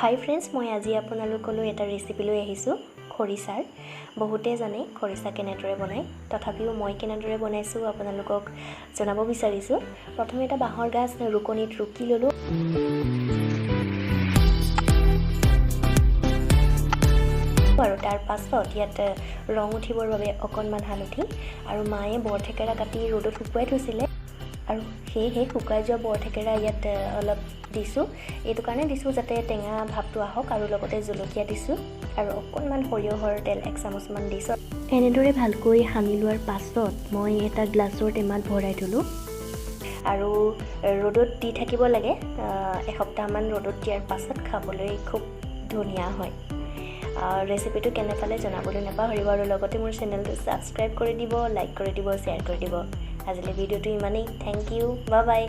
হাই friends, মই আজি আপোনালোকলৈ এটা ৰেচিপি লৈ আহিছোঁ খৰিচাৰ। বহুতে জানে খৰিচা কেনেদৰে বনায়, তথাপিও মই কেনেদৰে বনাইছোঁ আপোনালোকক জনাব বিচাৰিছোঁ। প্ৰথমে এটা বাঁহৰ গাজ ৰুকনিত ৰুকি ল'লোঁ। আৰু তাৰ পাছত ইয়াত ৰং উঠিবৰ বাবে অকণমান হালধি আৰু মায়ে বৰথেকেৰা কাটি ৰ'দত শুকুৱাই থৈছিলে, আৰু সেয়েহে শুকাই যোৱা বৰথেকেৰা ইয়াত অলপ দিছোঁ। এইটো কাৰণে দিছোঁ যাতে টেঙা ভাৱটো আহক, আৰু লগতে জলকীয়া দিছোঁ আৰু অকণমান সৰিয়হৰ তেল 1 চামুচমান দিছোঁ। এনেদৰে ভালকৈ সানি লোৱাৰ পাছত মই এটা গ্লাছৰ টেমাত ভৰাই থলোঁ আৰু ৰ'দত দি থাকিব লাগে। এসপ্তাহমান ৰ'দত দিয়াৰ পাছত খাবলৈ খুব ধুনীয়া হয়। ৰেচিপিটো কেনে পালে জনাবলৈ নাপাহৰিব, আৰু লগতে মোৰ চেনেলটো ছাবস্ক্ৰাইব কৰি দিব, লাইক কৰি দিব, শ্বেয়াৰ কৰি দিব। আজিলৈ ভিডিঅ'টো ইমানেই। Thank you, bye by.